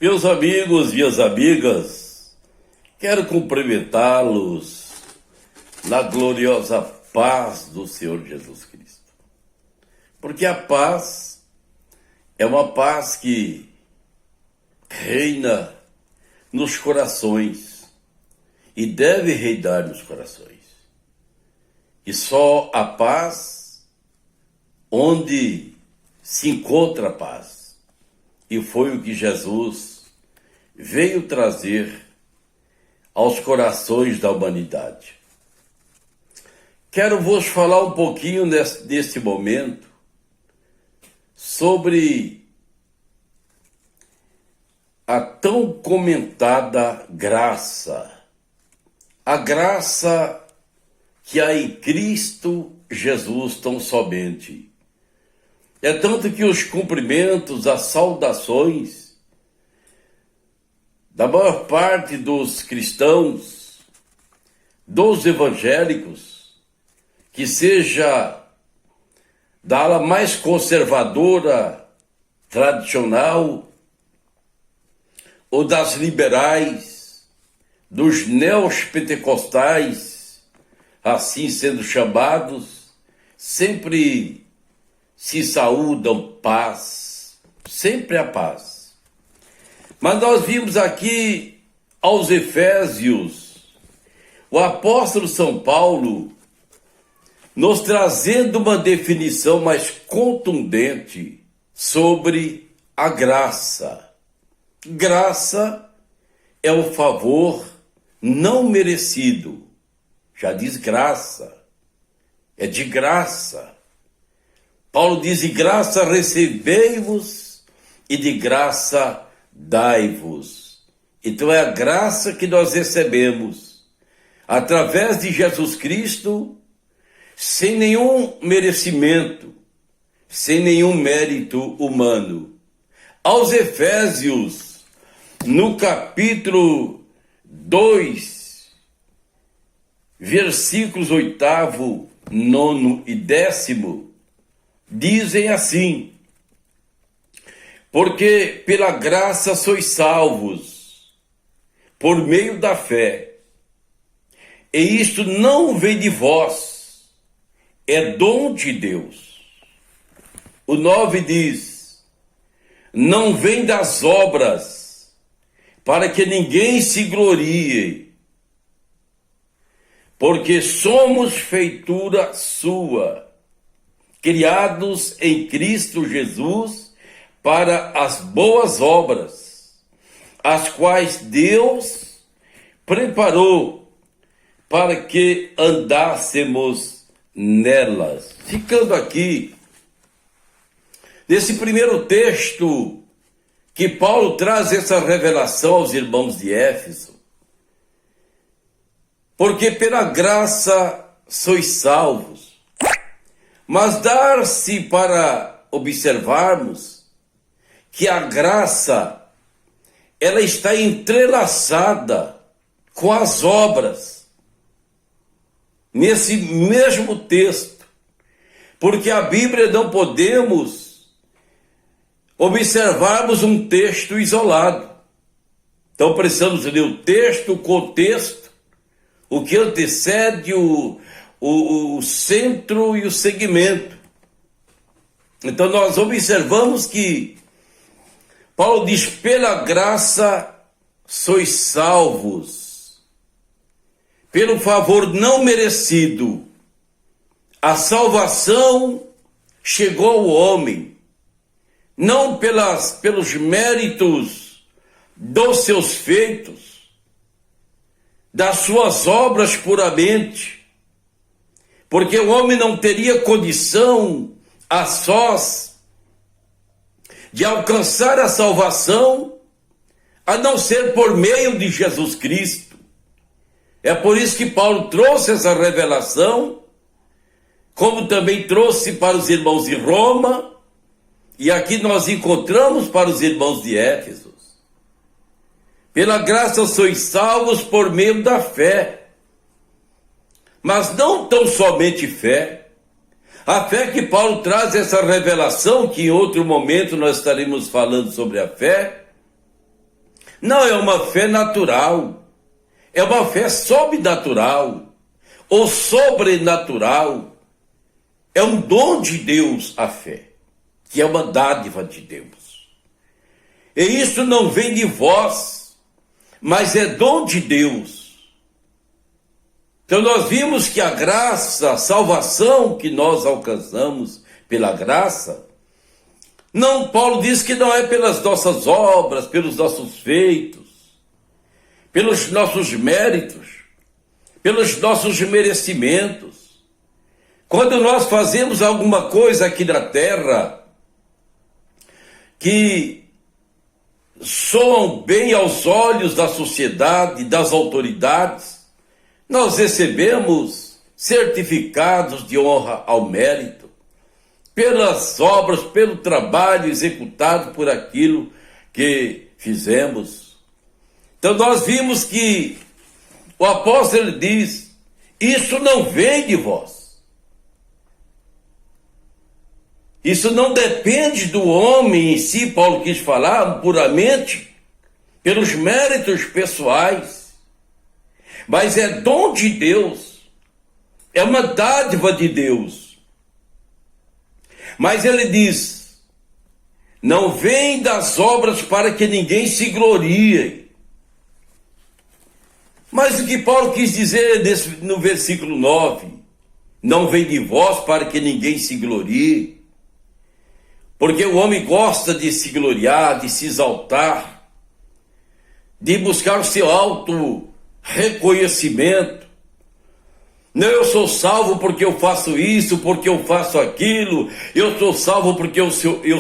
Meus amigos, minhas amigas, quero cumprimentá-los na gloriosa paz do Senhor Jesus Cristo. Porque a paz é uma paz que reina nos corações e deve reinar nos corações. E só a paz onde se encontra a paz. E foi o que Jesus veio trazer aos corações da humanidade. Quero vos falar um pouquinho neste momento sobre a tão comentada graça. A graça que há em Cristo Jesus tão somente. É tanto que os cumprimentos, as saudações da maior parte dos cristãos, dos evangélicos, que seja da ala mais conservadora, tradicional, ou das liberais, dos neopentecostais, assim sendo chamados, sempre se saúdam paz, sempre a paz. Mas nós vimos aqui aos Efésios, o apóstolo São Paulo nos trazendo uma definição mais contundente sobre a graça. Graça é o favor não merecido. Já diz graça, é de graça. Paulo diz, de graça recebei-vos e de graça dai-vos. Então é a graça que nós recebemos através de Jesus Cristo, sem nenhum merecimento, sem nenhum mérito humano. Aos Efésios, no capítulo 2, versículos 8º, 9º e 10º, dizem assim: porque pela graça sois salvos, por meio da fé. E isto não vem de vós, é dom de Deus. O 9 diz: não vem das obras, para que ninguém se glorie, porque somos feitura sua, criados em Cristo Jesus para as boas obras, as quais Deus preparou para que andássemos nelas. Ficando aqui, nesse primeiro texto, que Paulo traz essa revelação aos irmãos de Éfeso, porque pela graça sois salvos. Mas dar-se para observarmos que a graça, ela está entrelaçada com as obras, nesse mesmo texto, porque a Bíblia não podemos observarmos um texto isolado. Então precisamos ler o texto, o contexto, o que antecede o centro e o segmento. Então nós observamos que Paulo diz, pela graça sois salvos, pelo favor não merecido. A salvação chegou ao homem, não pelos méritos dos seus feitos, das suas obras puramente, porque o homem não teria condição a sós de alcançar a salvação, a não ser por meio de Jesus Cristo. É por isso que Paulo trouxe essa revelação, como também trouxe para os irmãos de Roma, e aqui nós encontramos para os irmãos de Éfeso. Pela graça sois salvos por meio da fé. Mas não tão somente fé. A fé que Paulo traz essa revelação, que em outro momento nós estaremos falando sobre a fé, Não é uma fé natural, é uma fé sobrenatural ou sobrenatural. É um dom de Deus a fé, que é uma dádiva de Deus. E isso não vem de vós, mas é dom de Deus. Então nós vimos que a graça, a salvação que nós alcançamos pela graça, não, Paulo diz que não é pelas nossas obras, pelos nossos feitos, pelos nossos méritos, pelos nossos merecimentos. Quando nós fazemos alguma coisa aqui na terra que soam bem aos olhos da sociedade, das autoridades, nós recebemos certificados de honra ao mérito, pelas obras, pelo trabalho executado por aquilo que fizemos. Então nós vimos que o apóstolo diz, isso não vem de vós. Isso não depende do homem em si, Paulo quis falar puramente, pelos méritos pessoais. Mas é dom de Deus, é uma dádiva de Deus. Mas ele diz, não vem das obras para que ninguém se glorie. Mas o que Paulo quis dizer no versículo 9, não vem de vós para que ninguém se glorie. Porque o homem gosta de se gloriar, de se exaltar, de buscar o seu reconhecimento. Não, eu sou salvo porque eu faço isso, porque eu faço aquilo, eu sou salvo porque eu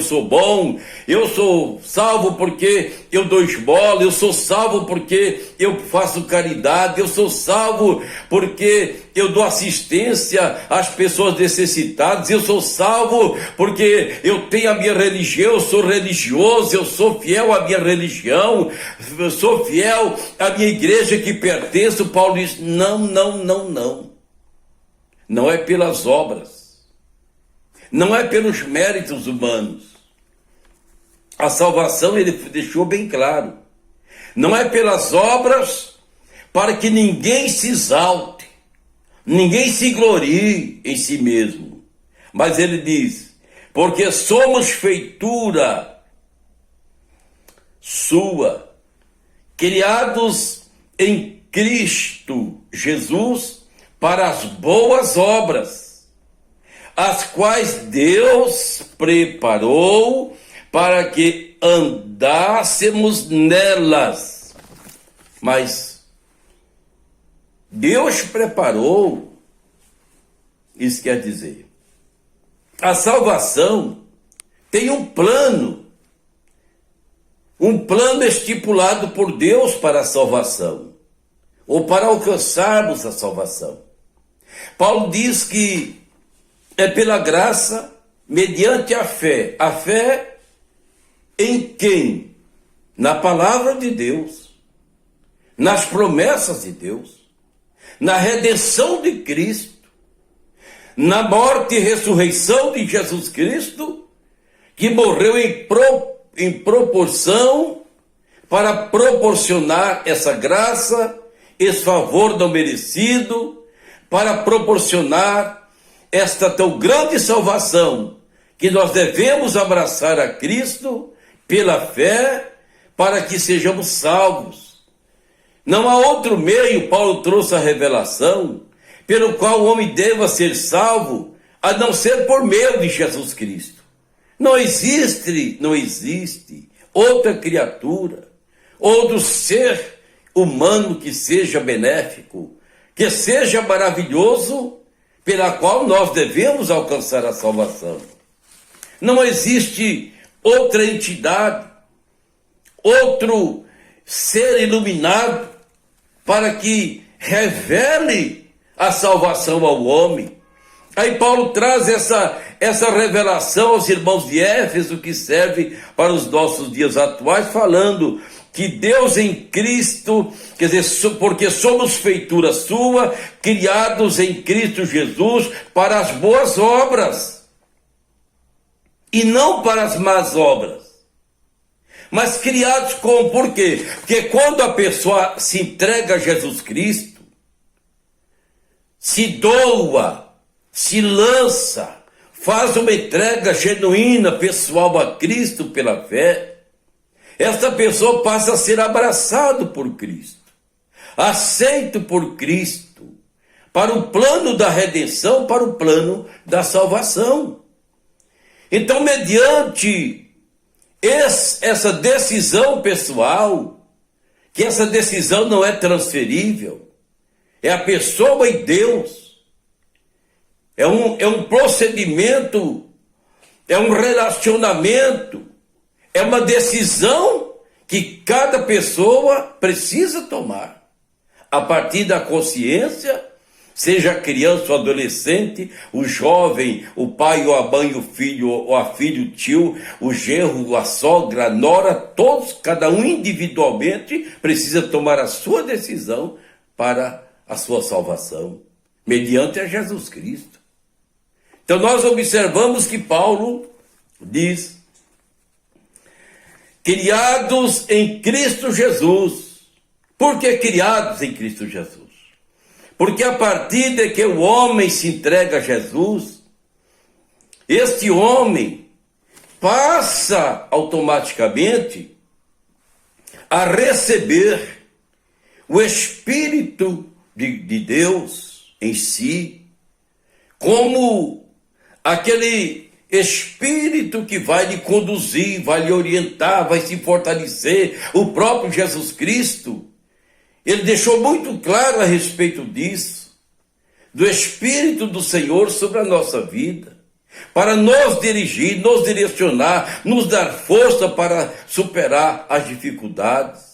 sou bom, eu sou salvo porque eu dou esmola, eu sou salvo porque eu faço caridade, eu sou salvo porque eu dou assistência às pessoas necessitadas, eu sou salvo porque eu tenho a minha religião, eu sou religioso, eu sou fiel à minha religião, eu sou fiel à minha igreja que pertenço. Paulo diz, não. Não é pelas obras, não é pelos méritos humanos. A salvação ele deixou bem claro. Não é pelas obras para que ninguém se exalte, ninguém se glorie em si mesmo. Mas ele diz, porque somos feitura sua, criados em Cristo Jesus, para as boas obras, as quais Deus preparou para que andássemos nelas. Mas Deus preparou, isso quer dizer, a salvação tem um plano estipulado por Deus para a salvação, ou para alcançarmos a salvação. Paulo diz que é pela graça, mediante a fé em quem? Na palavra de Deus, nas promessas de Deus, na redenção de Cristo, na morte e ressurreição de Jesus Cristo, que morreu em proporção para proporcionar essa graça, esse favor não merecido, para proporcionar esta tão grande salvação, que nós devemos abraçar a Cristo pela fé, para que sejamos salvos. Não há outro meio, Paulo trouxe a revelação, pelo qual o homem deva ser salvo, a não ser por meio de Jesus Cristo. Não existe outra criatura, outro ser humano que seja benéfico, que seja maravilhoso, pela qual nós devemos alcançar a salvação. Não existe outra entidade, outro ser iluminado para que revele a salvação ao homem. Aí Paulo traz essa revelação aos irmãos de Éfeso, que serve para os nossos dias atuais, falando que Deus em Cristo, quer dizer, porque somos feitura sua, criados em Cristo Jesus para as boas obras, e não para as más obras. Mas criados como? Por quê? Porque quando a pessoa se entrega a Jesus Cristo, se doa, se lança, faz uma entrega genuína, pessoal a Cristo pela fé, essa pessoa passa a ser abraçado por Cristo, aceito por Cristo, para o plano da redenção, para o plano da salvação. Então, mediante essa decisão pessoal, que essa decisão não é transferível, é a pessoa e Deus, é um procedimento, é um relacionamento, é uma decisão que cada pessoa precisa tomar, a partir da consciência, seja a criança ou adolescente, o jovem, o pai ou a mãe, o filho ou a filha, o tio, o genro, a sogra, a nora, todos, cada um individualmente, precisa tomar a sua decisão para a sua salvação, mediante a Jesus Cristo. Então nós observamos que Paulo diz, criados em Cristo Jesus. Por que criados em Cristo Jesus? Porque a partir de que o homem se entrega a Jesus, este homem passa automaticamente a receber o Espírito de Deus em si, como aquele Espírito que vai lhe conduzir, vai lhe orientar, vai se fortalecer. O próprio Jesus Cristo, ele deixou muito claro a respeito disso, do Espírito do Senhor sobre a nossa vida, para nos dirigir, nos direcionar, nos dar força para superar as dificuldades.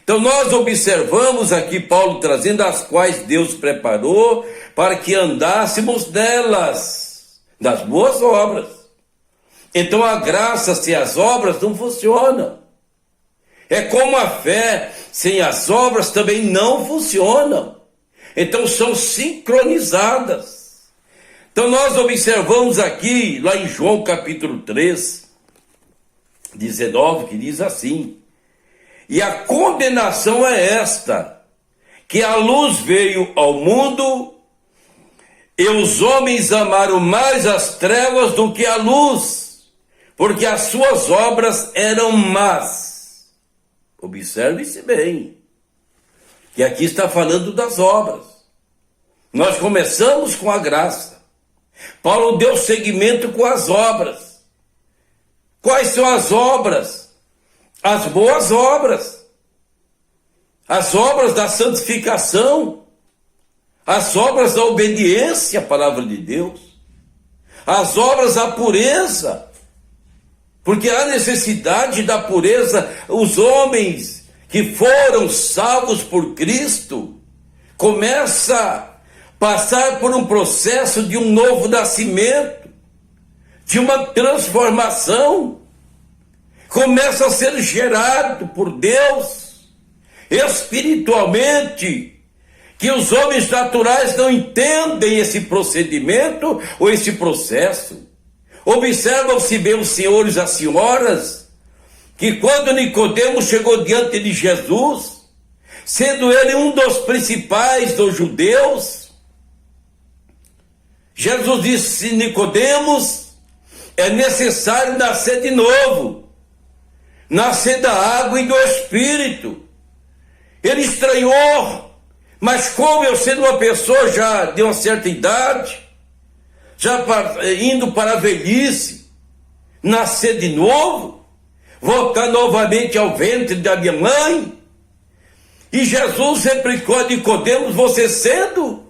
Então nós observamos aqui Paulo trazendo as quais Deus preparou para que andássemos nelas, nas boas obras. Então a graça sem as obras não funciona. É como a fé sem as obras também não funcionam. Então são sincronizadas. Então nós observamos aqui, lá em João capítulo 3, 19, que diz assim: e a condenação é esta, que a luz veio ao mundo, e os homens amaram mais as trevas do que a luz, porque as suas obras eram más. Observe-se bem, que aqui está falando das obras. Nós começamos com a graça. Paulo deu seguimento com as obras. Quais são as obras? As boas obras, as obras da santificação, as obras da obediência à palavra de Deus, as obras da pureza, porque há necessidade da pureza. Os homens que foram salvos por Cristo começam a passar por um processo de um novo nascimento, de uma transformação. Começa a ser gerado por Deus espiritualmente, que os homens naturais não entendem esse procedimento ou esse processo. Observam-se bem os senhores e as senhoras, que quando Nicodemos chegou diante de Jesus, sendo ele um dos principais dos judeus, Jesus disse: Nicodemos, é necessário nascer de novo, nascer da água e do Espírito. Ele estranhou, mas como eu sendo uma pessoa já de uma certa idade, já indo para a velhice, nascer de novo, voltar novamente ao ventre da minha mãe? E Jesus replicou a Nicodemos: você sendo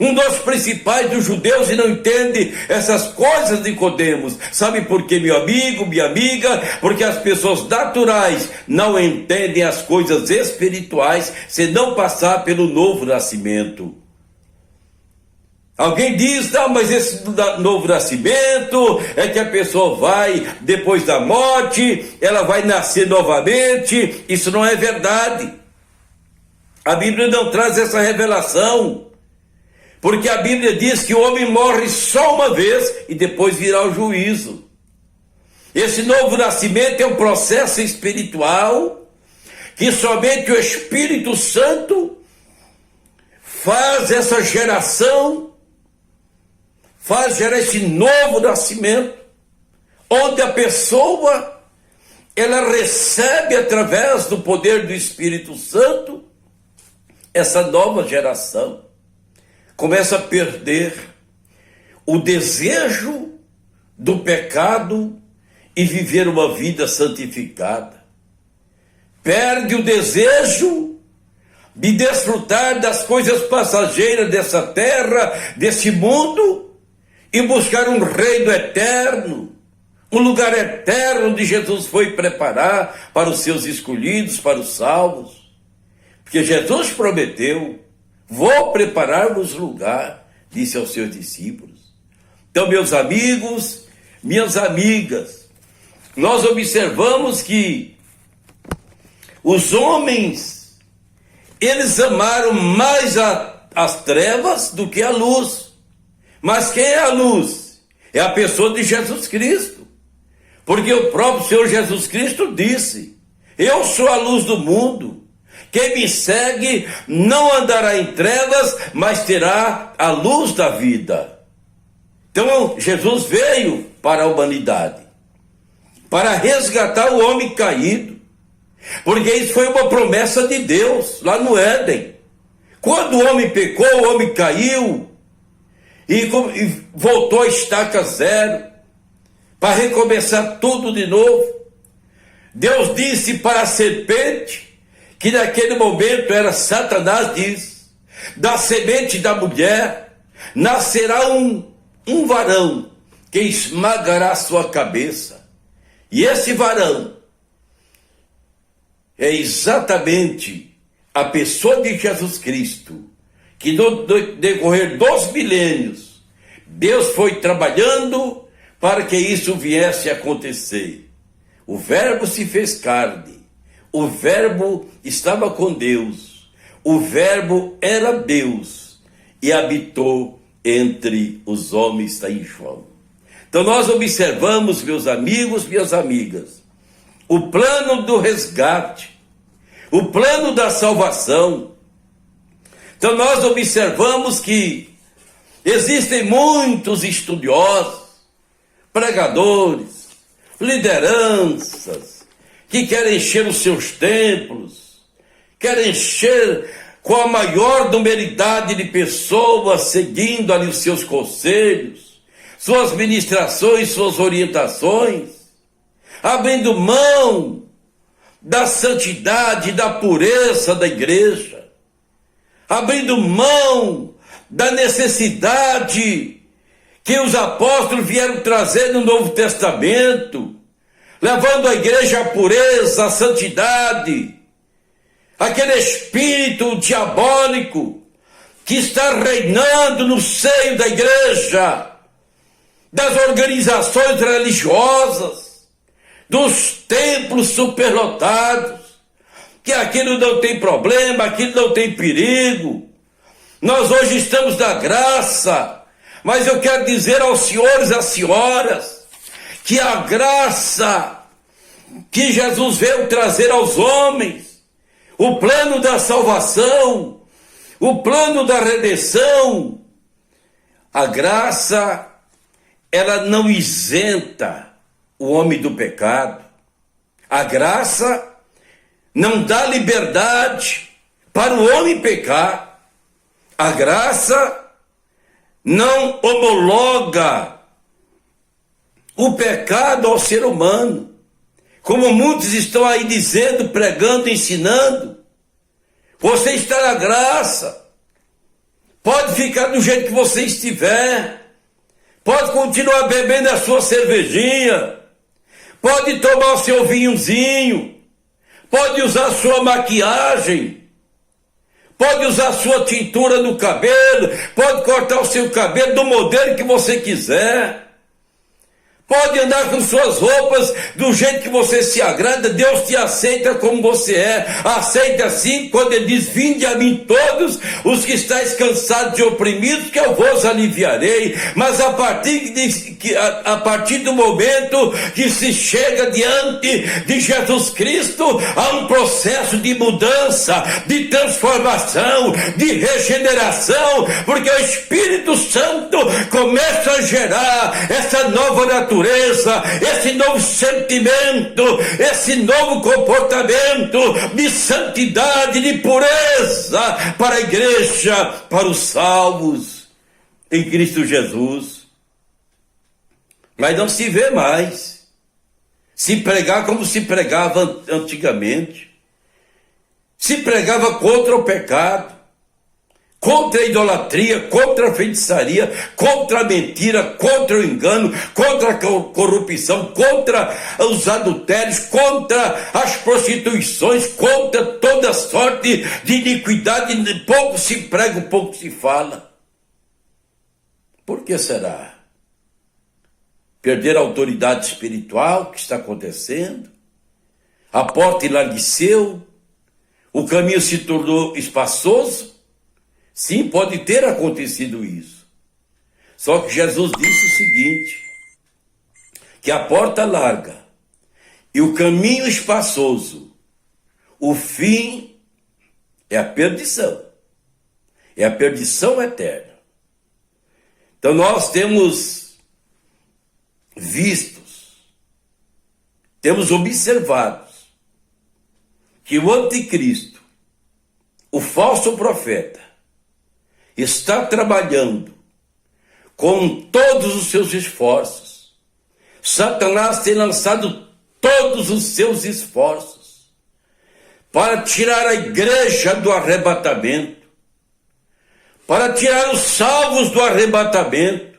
um dos principais dos judeus e não entende essas coisas, Nicodemos. Sabe por quê, meu amigo, minha amiga? Porque as pessoas naturais não entendem as coisas espirituais se não passar pelo novo nascimento. Alguém diz: não, mas esse novo nascimento é que a pessoa vai, depois da morte, ela vai nascer novamente. Isso não é verdade. A Bíblia não traz essa revelação. Porque a Bíblia diz que o homem morre só uma vez e depois virá o juízo. Esse novo nascimento é um processo espiritual que somente o Espírito Santo faz essa geração, faz gerar esse novo nascimento, onde a pessoa, ela recebe através do poder do Espírito Santo, essa nova geração começa a perder o desejo do pecado e viver uma vida santificada. Perde o desejo de desfrutar das coisas passageiras dessa terra, desse mundo, e buscar um reino eterno, um lugar eterno onde Jesus foi preparar para os seus escolhidos, para os salvos. Porque Jesus prometeu: vou preparar-vos lugar, disse aos seus discípulos. Então, meus amigos, minhas amigas, nós observamos que os homens, eles amaram mais as trevas do que a luz. Mas quem é a luz? É a pessoa de Jesus Cristo. Porque o próprio Senhor Jesus Cristo disse: eu sou a luz do mundo. Quem me segue não andará em trevas, mas terá a luz da vida. Então, Jesus veio para a humanidade, para resgatar o homem caído, porque isso foi uma promessa de Deus, lá no Éden. Quando o homem pecou, o homem caiu, e voltou a estaca zero, para recomeçar tudo de novo. Deus disse para a serpente, que naquele momento era Satanás, diz: da semente da mulher nascerá um varão que esmagará sua cabeça. E esse varão é exatamente a pessoa de Jesus Cristo, que no decorrer dos milênios, Deus foi trabalhando para que isso viesse a acontecer. O Verbo se fez carne, o Verbo estava com Deus, o Verbo era Deus e habitou entre os homens, está em João. Então nós observamos, meus amigos, minhas amigas, o plano do resgate, o plano da salvação. Então nós observamos que existem muitos estudiosos, pregadores, lideranças, que querem encher os seus templos, querem encher com a maior numeridade de pessoas, seguindo ali os seus conselhos, suas ministrações, suas orientações, abrindo mão da santidade, da pureza da igreja, abrindo mão da necessidade que os apóstolos vieram trazer no Novo Testamento, levando a igreja à pureza, à santidade, aquele espírito diabólico que está reinando no seio da igreja, das organizações religiosas, dos templos superlotados, que aquilo não tem problema, aquilo não tem perigo. Nós hoje estamos na graça, mas eu quero dizer aos senhores e às senhoras que a graça que Jesus veio trazer aos homens, o plano da salvação, o plano da redenção, a graça, ela não isenta o homem do pecado. A graça não dá liberdade para o homem pecar. A graça não homologa o pecado ao ser humano, como muitos estão aí dizendo, pregando, ensinando. Você está na graça, pode ficar do jeito que você estiver, pode continuar bebendo a sua cervejinha, pode tomar o seu vinhozinho, pode usar a sua maquiagem, pode usar a sua tintura no cabelo, pode cortar o seu cabelo do modelo que você quiser, Pode andar com suas roupas do jeito que você se agrada, Deus te aceita como você é. Aceita assim quando ele diz: vinde a mim todos os que estáis cansados e oprimidos, que eu vos aliviarei. Mas a partir do momento que se chega diante de Jesus Cristo, há um processo de mudança, de transformação, de regeneração, porque o Espírito Santo começa a gerar essa nova natureza, esse novo sentimento, esse novo comportamento de santidade, de pureza para a igreja, para os salvos em Cristo Jesus. Mas não se vê mais se pregar como se pregava antigamente. Se pregava contra o pecado, contra a idolatria, contra a feitiçaria, contra a mentira, contra o engano, contra a corrupção, contra os adultérios, contra as prostituições, contra toda sorte de iniquidade. Pouco se prega, pouco se fala. Por que será? Perder a autoridade espiritual que está acontecendo? A porta enlargueceu? O caminho se tornou espaçoso? Sim, pode ter acontecido isso. Só que Jesus disse o seguinte, que a porta larga e o caminho espaçoso, o fim é a perdição eterna. Então nós temos vistos, temos observado que o anticristo, o falso profeta, está trabalhando com todos os seus esforços. Satanás tem lançado todos os seus esforços para tirar a igreja do arrebatamento, para tirar os salvos do arrebatamento,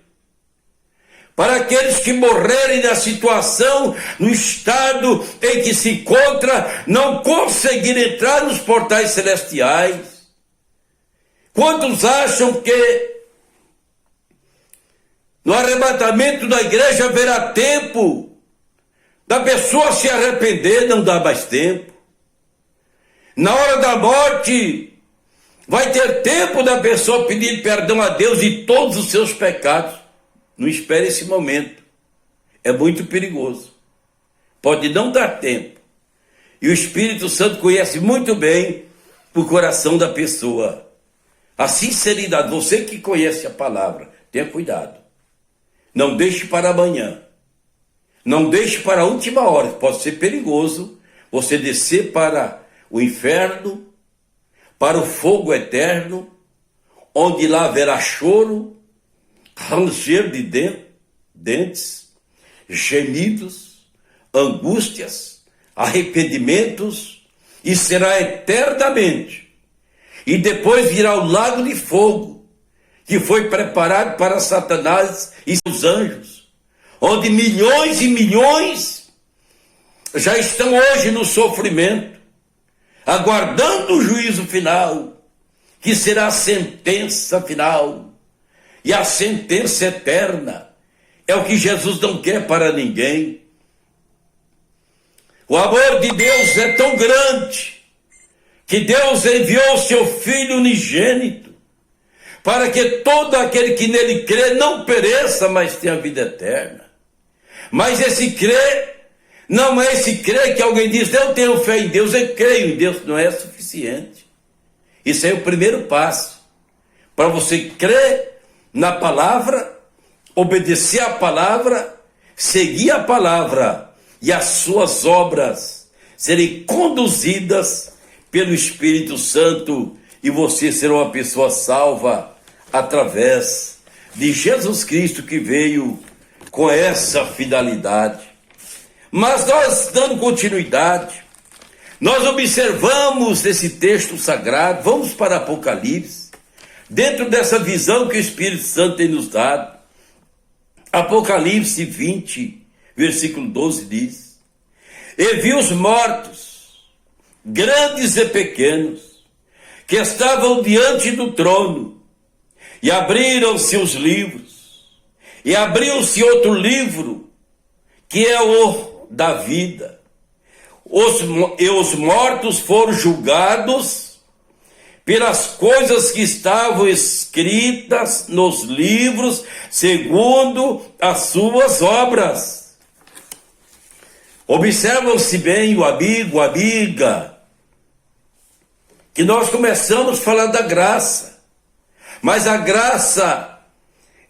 para aqueles que morrerem na situação, no estado em que se encontra, não conseguir entrar nos portais celestiais. Quantos acham que no arrebatamento da igreja haverá tempo da pessoa se arrepender? Não dá mais tempo. Na hora da morte, vai ter tempo da pessoa pedir perdão a Deus de todos os seus pecados. Não espere esse momento. É muito perigoso. Pode não dar tempo. E o Espírito Santo conhece muito bem o coração da pessoa. A sinceridade, você que conhece a palavra, tenha cuidado. Não deixe para amanhã. Não deixe para a última hora. Pode ser perigoso você descer para o inferno, para o fogo eterno, onde lá haverá choro, ranger de dentes, gemidos, angústias, arrependimentos, e será eternamente. E depois virá o lago de fogo, que foi preparado para Satanás e seus anjos, onde milhões e milhões já estão hoje no sofrimento, aguardando o juízo final, que será a sentença final, e a sentença eterna. É o que Jesus não quer para ninguém. O amor de Deus é tão grande, que Deus enviou o seu Filho unigênito, para que todo aquele que nele crê não pereça, mas tenha vida eterna. Mas esse crer, não é esse crer que alguém diz: eu tenho fé em Deus, eu creio em Deus, não é suficiente. Isso é o primeiro passo, para você crer na palavra, obedecer à palavra, seguir a palavra, e as suas obras serem conduzidas pelo Espírito Santo, e você será uma pessoa salva através de Jesus Cristo, que veio com essa finalidade. Mas nós, dando continuidade, nós observamos esse texto sagrado. Vamos para Apocalipse, dentro dessa visão que o Espírito Santo tem nos dado. Apocalipse 20, versículo 12 diz: e vi os mortos, grandes e pequenos, que estavam diante do trono, e abriram-se os livros, e abriu-se outro livro, que é o da vida. Os mortos foram julgados pelas coisas que estavam escritas nos livros, segundo as suas obras. Observam-se bem o amigo, a amiga, que nós começamos falando da graça, mas a graça,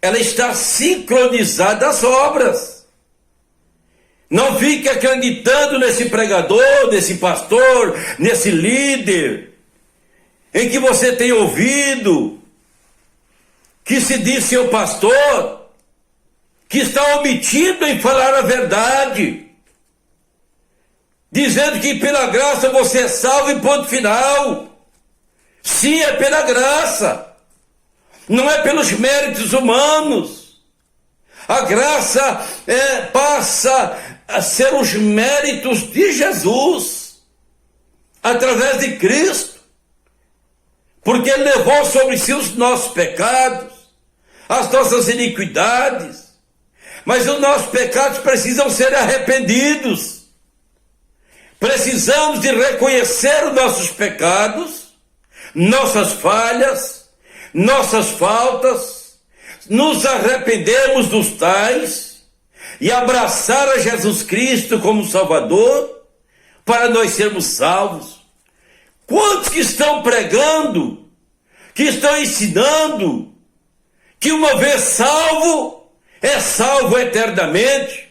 ela está sincronizada às obras. Não fique acreditando nesse pregador, nesse pastor, nesse líder, em que você tem ouvido, que se diz seu pastor, que está omitido em falar a verdade, dizendo que pela graça você é salvo e ponto final. Sim, é pela graça, não é pelos méritos humanos. A graça passa a ser os méritos de Jesus, através de Cristo, porque Ele levou sobre si os nossos pecados, as nossas iniquidades, mas os nossos pecados precisam ser arrependidos. Precisamos de reconhecer os nossos pecados, nossas falhas, nossas faltas, nos arrependemos dos tais e abraçar a Jesus Cristo como Salvador para nós sermos salvos. Quantos que estão pregando, que estão ensinando que uma vez salvo, é salvo eternamente?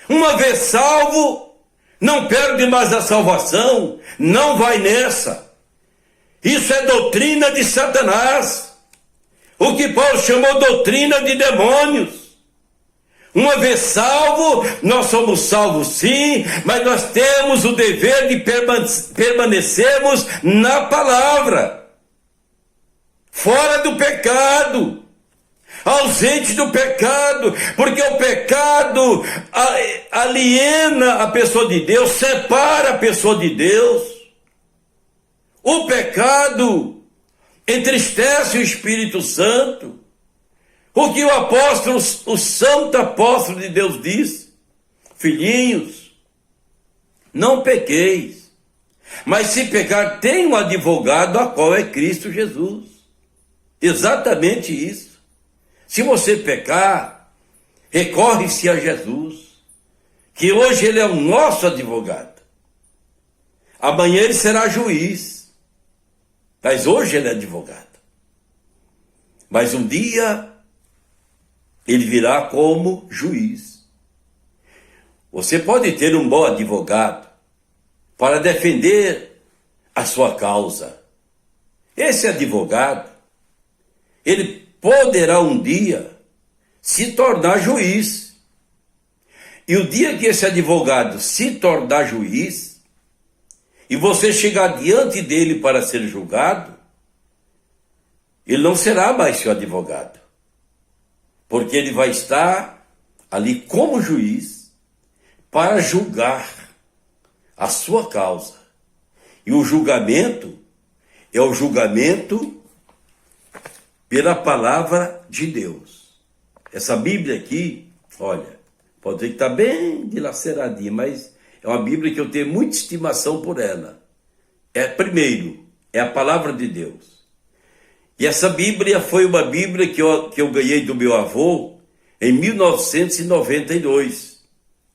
Uma vez salvo, não perde mais a salvação, não vai nessa. Isso é doutrina de Satanás, o que Paulo chamou doutrina de demônios. Uma vez salvo, nós somos salvos sim, mas nós temos o dever de permanecermos na palavra, fora do pecado, ausente do pecado, porque o pecado aliena a pessoa de Deus, separa a pessoa de Deus. O pecado entristece o Espírito Santo. O que o santo apóstolo de Deus diz: filhinhos, não pequeis, mas se pecar, tem um advogado, a qual é Cristo Jesus. Exatamente isso. Se você pecar, recorre-se a Jesus, que hoje Ele é o nosso advogado. Amanhã Ele será juiz, mas hoje Ele é advogado. Mas um dia Ele virá como juiz. Você pode ter um bom advogado para defender a sua causa. Esse advogado, ele poderá um dia se tornar juiz. E o dia que esse advogado se tornar juiz, e você chegar diante dele para ser julgado, ele não será mais seu advogado, porque ele vai estar ali como juiz para julgar a sua causa. E o julgamento é o julgamento pela palavra de Deus. Essa Bíblia aqui, olha, pode ver que está bem dilaceradinha, mas é uma Bíblia que eu tenho muita estimação por ela. Primeiro, é a palavra de Deus. E essa Bíblia foi uma Bíblia que eu ganhei do meu avô em 1992.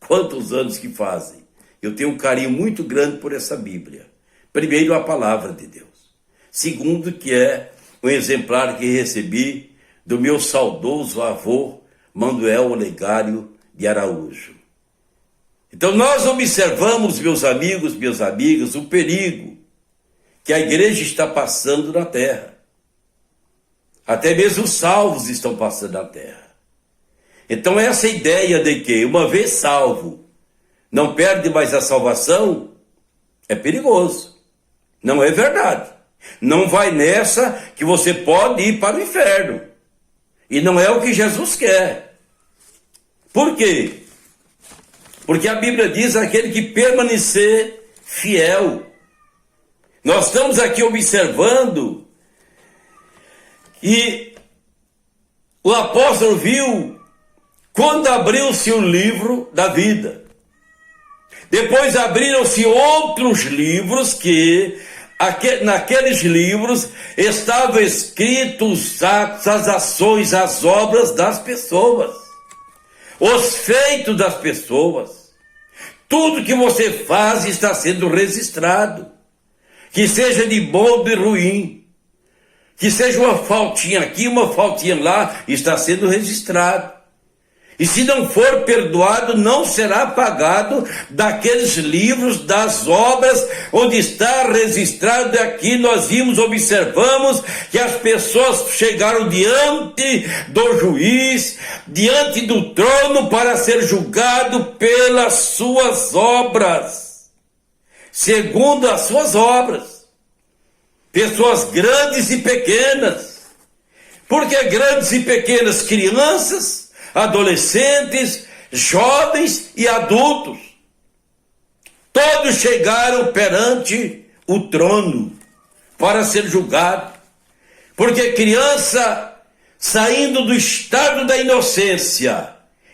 Quantos anos que fazem? Eu tenho um carinho muito grande por essa Bíblia. Primeiro, a palavra de Deus. Segundo, que é um exemplar que recebi do meu saudoso avô, Manuel Olegário de Araújo. Então nós observamos, meus amigos, minhas amigas, o perigo que a igreja está passando na terra. Até mesmo os salvos estão passando na terra. Então essa ideia de que, uma vez salvo, não perde mais a salvação, é perigoso. Não é verdade. Não vai nessa que você pode ir para o inferno. E não é o que Jesus quer. Por quê? Porque a Bíblia diz aquele que permanecer fiel. Nós estamos aqui observando que o apóstolo viu quando abriu-se o livro da vida. Depois abriram-se outros livros que, naqueles livros, estavam escritos os atos, as ações, as obras das pessoas, os feitos das pessoas. Tudo que você faz está sendo registrado, que seja de bom ou de ruim, que seja uma faltinha aqui, uma faltinha lá, está sendo registrado. E se não for perdoado, não será pagado daqueles livros, das obras, onde está registrado. Aqui nós vimos, observamos que as pessoas chegaram diante do juiz, diante do trono, para ser julgado pelas suas obras, segundo as suas obras. Pessoas grandes e pequenas. Por que grandes e pequenas? Crianças, adolescentes, jovens e adultos. Todos chegaram perante o trono para ser julgado. Porque criança, saindo do estado da inocência,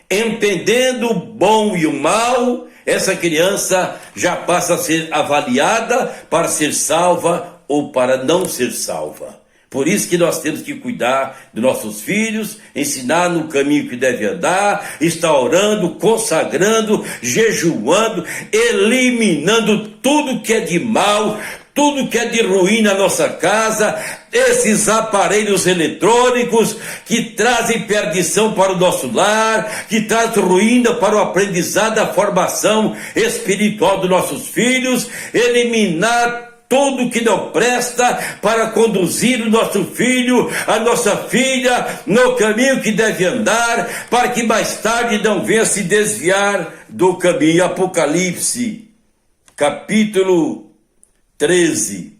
entendendo o bom e o mal, essa criança já passa a ser avaliada para ser salva ou para não ser salva. Por isso que nós temos que cuidar dos nossos filhos, ensinar no caminho que deve andar, estar orando, consagrando, jejuando, eliminando tudo que é de mal, tudo que é de ruim na nossa casa, esses aparelhos eletrônicos que trazem perdição para o nosso lar, que trazem ruína para o aprendizado, a formação espiritual dos nossos filhos, eliminar tudo que não presta para conduzir o nosso filho, a nossa filha, no caminho que deve andar, para que mais tarde não venha se desviar do caminho. Apocalipse, capítulo 13,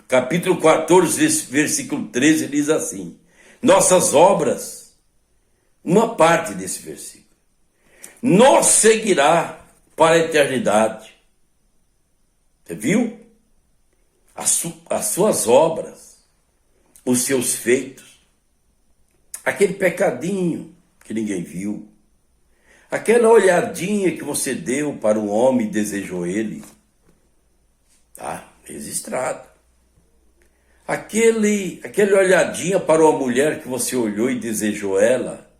capítulo 14, versículo 13, diz assim: nossas obras, uma parte desse versículo, nos seguirá para a eternidade. Você viu? As suas obras, os seus feitos, aquele pecadinho que ninguém viu, aquela olhadinha que você deu para o homem e desejou ele, tá registrado. Aquele olhadinha para uma mulher que você olhou e desejou ela,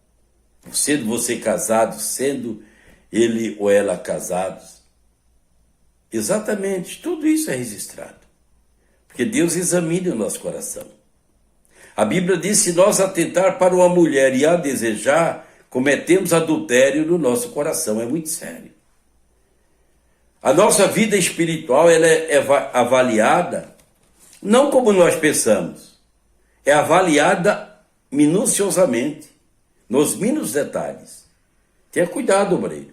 sendo você casado, sendo ele ou ela casados. Exatamente, tudo isso é registrado. Porque Deus examina o nosso coração. A Bíblia diz: se nós atentar para uma mulher e a desejar, cometemos adultério no nosso coração. É muito sério. A nossa vida espiritual ela é avaliada não como nós pensamos. É avaliada minuciosamente, nos mínimos detalhes. Tenha cuidado, obreiro.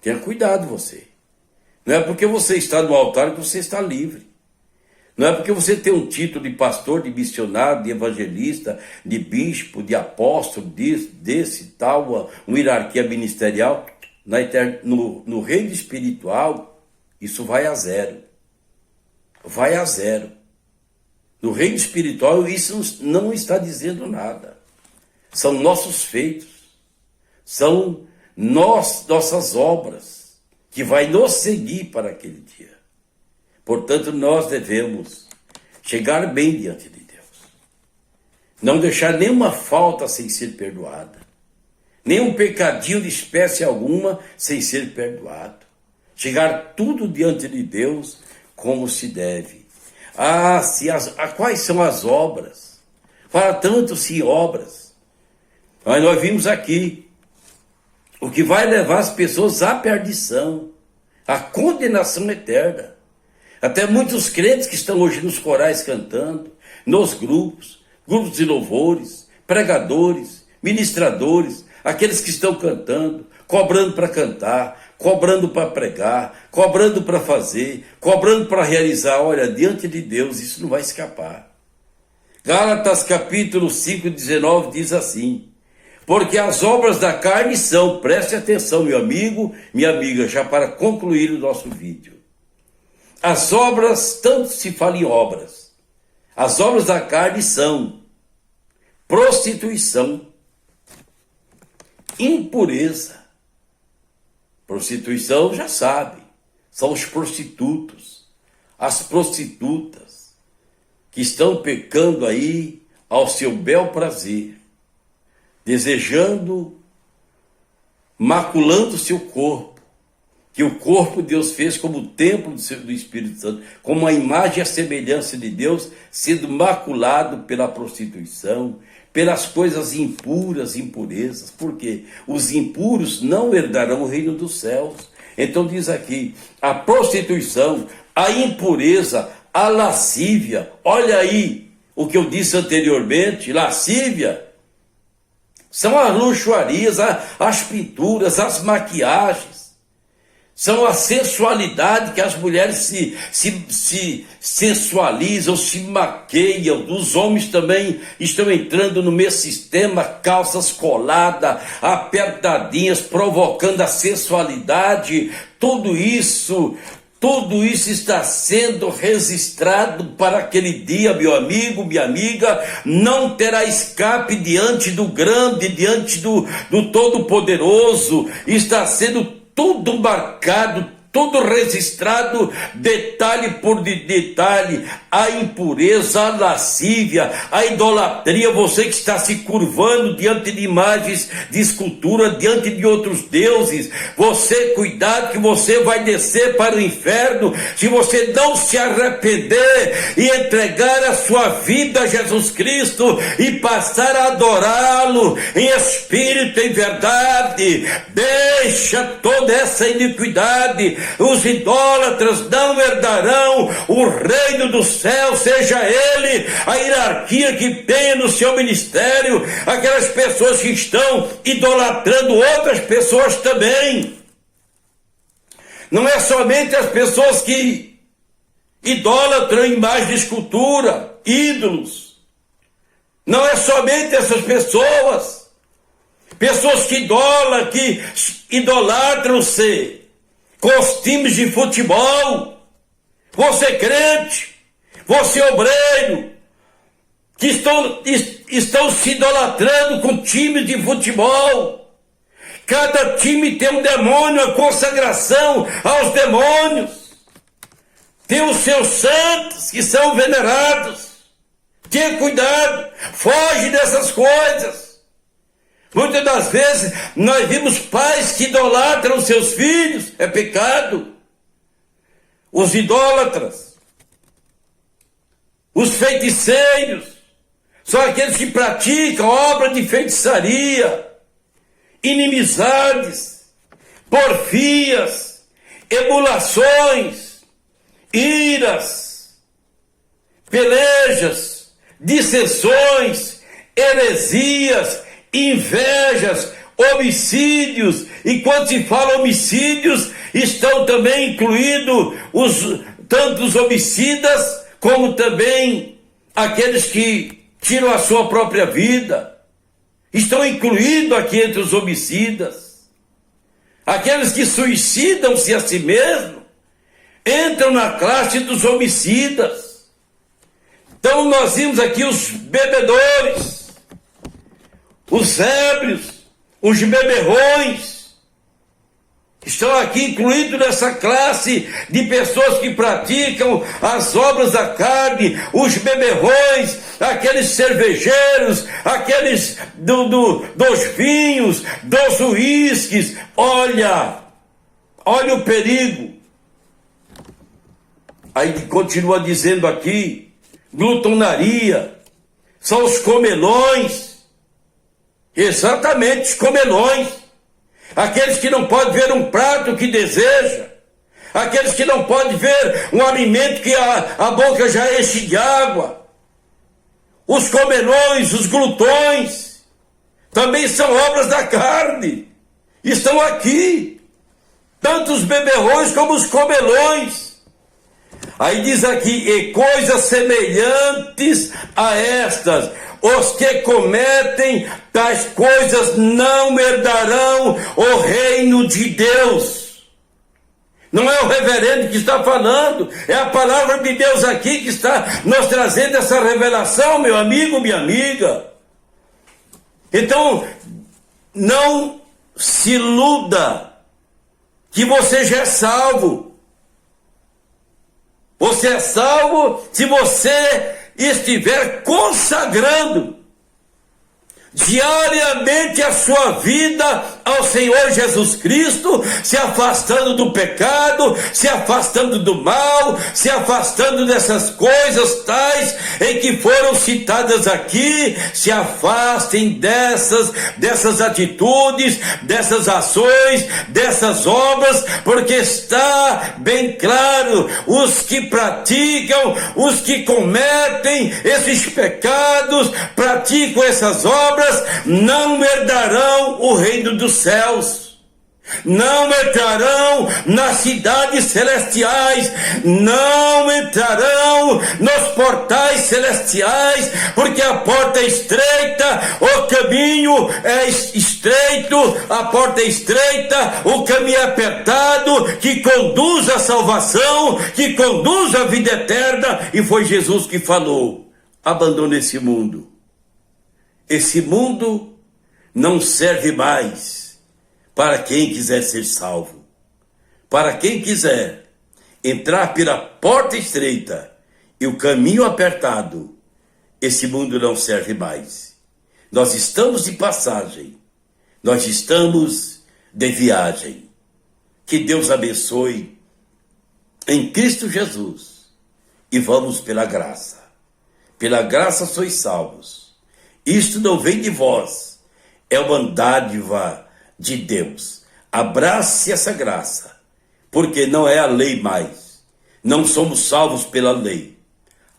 Tenha cuidado você. Não é porque você está no altar que você está livre. Não é porque você tem um título de pastor, de missionário, de evangelista, de bispo, de apóstolo, desse tal, uma hierarquia ministerial. No reino espiritual, isso vai a zero. Vai a zero. No reino espiritual, isso não está dizendo nada. São nossos feitos. São nossas obras que vai nos seguir para aquele dia. Portanto, nós devemos chegar bem diante de Deus. Não deixar nenhuma falta sem ser perdoada. Nenhum pecadinho de espécie alguma sem ser perdoado. Chegar tudo diante de Deus como se deve. Quais são as obras? Fala tanto-se em obras. Mas nós vimos aqui o que vai levar as pessoas à perdição, à condenação eterna. Até muitos crentes que estão hoje nos corais cantando, nos grupos de louvores, pregadores, ministradores, aqueles que estão cantando, cobrando para cantar, cobrando para pregar, cobrando para fazer, cobrando para realizar. Olha, diante de Deus isso não vai escapar. Gálatas capítulo 5, 19 diz assim: porque as obras da carne são, preste atenção, meu amigo, minha amiga, já para concluir o nosso vídeo. As obras, tanto se fala em obras, as obras da carne são prostituição, impureza. Prostituição, já sabe, são os prostitutos, as prostitutas, que estão pecando aí ao seu bel prazer, desejando, maculando seu corpo, que o corpo Deus fez como templo do Espírito Santo, como a imagem e a semelhança de Deus, sendo maculado pela prostituição, pelas coisas impuras, impurezas. Por quê? Os impuros não herdarão o reino dos céus. Então diz aqui, a prostituição, a impureza, a lascívia, olha aí o que eu disse anteriormente, lascívia, são as luxuarias, as pinturas, as maquiagens, são a sensualidade que as mulheres se sensualizam, se maqueiam. Os homens também estão entrando no mesmo sistema, calças coladas, apertadinhas, provocando a sensualidade. Tudo isso está sendo registrado para aquele dia, meu amigo, minha amiga. Não terá escape diante do grande, diante do Todo-Poderoso. Está sendo tudo marcado, tudo registrado, detalhe por detalhe. A impureza, a lascívia, a idolatria, você que está se curvando diante de imagens de escultura, diante de outros deuses, você, cuidado que você vai descer para o inferno se você não se arrepender e entregar a sua vida a Jesus Cristo e passar a adorá-lo em espírito e em verdade. Deixa toda essa iniquidade. Os idólatras não herdarão o reino dos céus, seja ele a hierarquia que tenha no seu ministério, aquelas pessoas que estão idolatrando outras pessoas também. Não é somente as pessoas que idolatram imagens de escultura, ídolos. Não é somente essas pessoas que idolatram-se com os times de futebol. Você crente, você obreiro, que estão se idolatrando com times de futebol. Cada time tem um demônio, a consagração aos demônios. Tem os seus santos que são venerados. Tenha cuidado, foge dessas coisas. Muitas das vezes nós vimos pais que idolatram seus filhos, é pecado. Os idólatras, os feiticeiros, são aqueles que praticam obra de feitiçaria, inimizades, porfias, emulações, iras, pelejas, dissensões, heresias, invejas, homicídios. E quando se fala homicídios, estão também incluídos tanto os homicidas como também aqueles que tiram a sua própria vida. Estão incluídos aqui entre os homicidas. Aqueles que suicidam-se a si mesmos entram na classe dos homicidas. Então nós vimos aqui os bebedores, os ébrios, os beberrões, estão aqui incluídos nessa classe de pessoas que praticam as obras da carne, os beberrões, aqueles cervejeiros, aqueles dos vinhos, dos uísques. Olha o perigo. Aí continua dizendo aqui, glutonaria, são os comelões. Exatamente, os comelões, aqueles que não podem ver um prato que deseja, aqueles que não podem ver um alimento que a boca já enche de água. Os comelões, os glutões, também são obras da carne, estão aqui, tanto os beberrões como os comelões. Aí diz aqui, e coisas semelhantes a estas, os que cometem tais coisas não herdarão o reino de Deus. Não é o reverendo que está falando, é a palavra de Deus aqui que está nos trazendo essa revelação, meu amigo, minha amiga. Então, não se iluda que você já é salvo. Você é salvo se você estiver consagrando diariamente a sua vida ao Senhor Jesus Cristo, se afastando do pecado, se afastando do mal, se afastando dessas coisas tais em que foram citadas aqui. Se afastem dessas atitudes, dessas ações, dessas obras, porque está bem claro, os que praticam, os que cometem esses pecados, praticam essas obras, não herdarão o reino dos céus, não entrarão nas cidades celestiais, não entrarão nos portais celestiais, porque a porta é estreita, o caminho é estreito, a porta é estreita, o caminho é apertado, que conduz à salvação, que conduz à vida eterna. E foi Jesus que falou: abandone esse mundo. Esse mundo não serve mais para quem quiser ser salvo. Para quem quiser entrar pela porta estreita e o caminho apertado, esse mundo não serve mais. Nós estamos de passagem, nós estamos de viagem. Que Deus abençoe em Cristo Jesus. E vamos pela graça. Pela graça sois salvos. Isto não vem de vós, é uma dádiva de Deus. Abrace essa graça, porque não é a lei mais. Não somos salvos pela lei.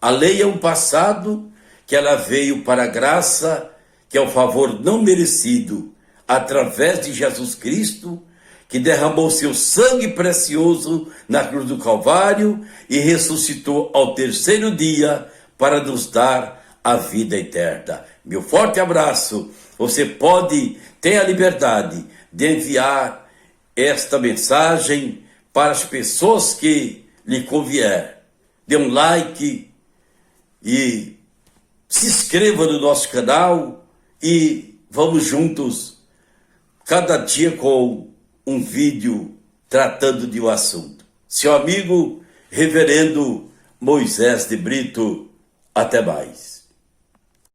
A lei é um passado que ela veio para a graça, que é o favor não merecido, através de Jesus Cristo, que derramou seu sangue precioso na cruz do Calvário e ressuscitou ao terceiro dia para nos dar a vida eterna. Meu forte abraço. Você pode ter a liberdade de enviar esta mensagem para as pessoas que lhe convier. Dê um like e se inscreva no nosso canal e vamos juntos, cada dia com um vídeo tratando de um assunto. Seu amigo, Reverendo Moisés de Brito. Até mais.